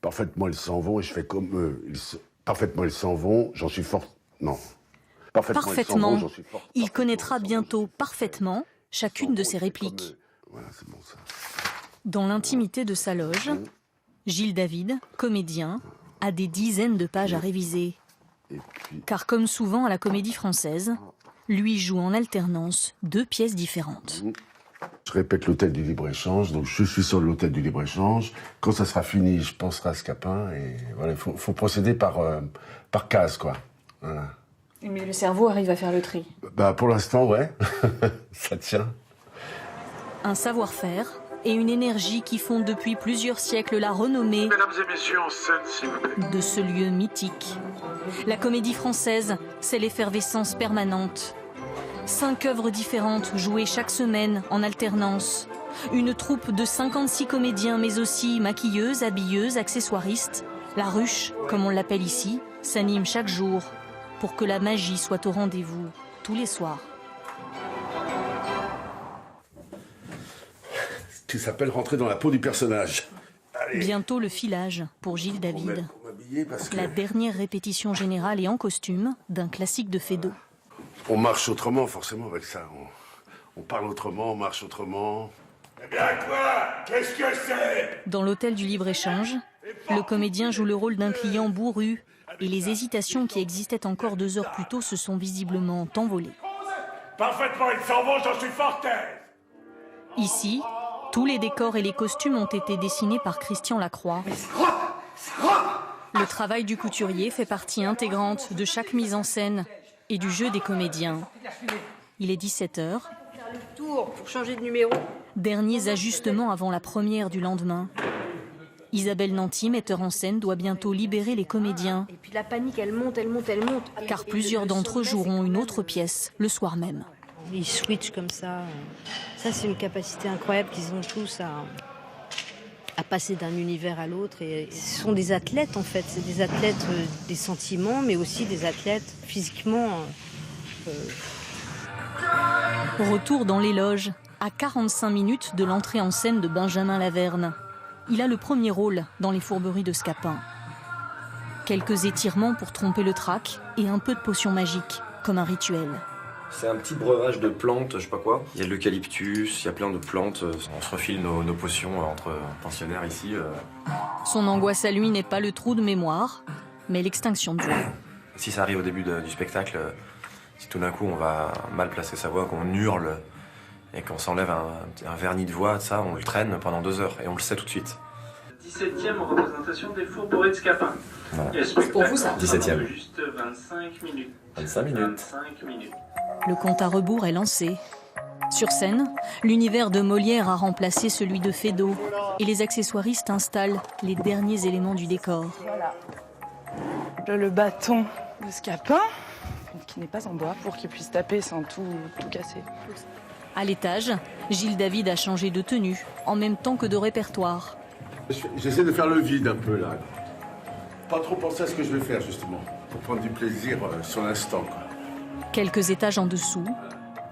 Parfaitement, ils s'en vont et je fais comme eux. Parfaitement, ils s'en vont, j'en suis fort... Non. Parfaitement, ils s'en vont, j'en suis fort... Il connaîtra bientôt parfaitement chacune de ses répliques. Voilà, c'est bon, ça. Dans l'intimité de sa loge, Gilles David, comédien, a des dizaines de pages à réviser. Car comme souvent à la Comédie Française, lui joue en alternance 2 pièces différentes. Je répète l'hôtel du libre-échange, donc je suis sur l'hôtel du libre-échange. Quand ça sera fini, je penserai à Scapin et voilà, il faut procéder par case, quoi. Voilà. Mais le cerveau arrive à faire le tri. Bah pour l'instant, ouais, ça tient. Un savoir-faire et une énergie qui font depuis plusieurs siècles la renommée Mesdames et messieurs, en scène, s'il vous plaît. De ce lieu mythique. La Comédie Française, c'est l'effervescence permanente. 5 œuvres différentes jouées chaque semaine en alternance. Une troupe de 56 comédiens, mais aussi maquilleuses, habilleuses, accessoiristes. La ruche, comme on l'appelle ici, s'anime chaque jour pour que la magie soit au rendez-vous tous les soirs. Qui s'appelle rentrer dans la peau du personnage. Allez. Bientôt le filage pour Gilles David. La dernière répétition générale et en costume d'un classique de Feydeau. On marche autrement, forcément, avec ça. On parle autrement, on marche autrement. Eh bien quoi? Qu'est-ce que c'est? Dans l'hôtel du libre-échange, le comédien joue le rôle d'un client bourru et les hésitations qui existaient encore 2 heures plus tôt se sont visiblement envolées. Parfaitement, ils s'en vont, j'en suis fort aise. Ici, tous les décors et les costumes ont été dessinés par Christian Lacroix. Le travail du couturier fait partie intégrante de chaque mise en scène et du jeu des comédiens. Il est 17h. Pour changer de numéro. Derniers ajustements avant la première du lendemain. Isabelle Nanty, metteur en scène, doit bientôt libérer les comédiens. Et puis la panique, elle monte, elle monte, elle monte. Car plusieurs d'entre eux joueront une autre pièce le soir même. Ils switchent comme ça. Ça, c'est une capacité incroyable qu'ils ont tous à passer d'un univers à l'autre. Et ce sont des athlètes, en fait. C'est des athlètes des sentiments, mais aussi des athlètes physiquement. Retour dans les loges, à 45 minutes de l'entrée en scène de Benjamin Laverne. Il a le premier rôle dans Les Fourberies de Scapin. Quelques étirements pour tromper le trac et un peu de potion magique, comme un rituel. C'est un petit breuvage de plantes, je sais pas quoi. Il y a de l'eucalyptus, il y a plein de plantes. On se refile nos potions entre pensionnaires ici. Son angoisse à lui n'est pas le trou de mémoire, mais l'extinction de voix. Si ça arrive au début du spectacle, si tout d'un coup on va mal placer sa voix, qu'on hurle et qu'on s'enlève un vernis de voix, ça, on le traîne pendant 2 heures et on le sait tout de suite. 17e représentation des Fourberies de Scapin. Voilà. C'est pour vous ça? 17e. Juste 25 minutes. 25 minutes. 25 minutes. Le compte à rebours est lancé. Sur scène, l'univers de Molière a remplacé celui de Feydeau et les accessoiristes installent les derniers éléments du décor. Le bâton de Scapin, qui n'est pas en bois, pour qu'il puisse taper sans tout casser. À l'étage, Gilles David a changé de tenue, en même temps que de répertoire. J'essaie de faire le vide un peu, là. Pas trop penser à ce que je vais faire, justement. Pour prendre du plaisir sur l'instant, quoi. Quelques étages en dessous,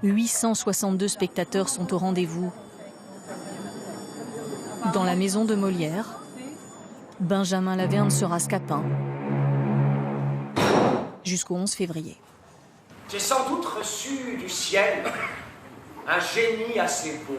862 spectateurs sont au rendez-vous. Dans la maison de Molière, Benjamin Laverne sera Scapin jusqu'au 11 février. J'ai sans doute reçu du ciel un génie assez beau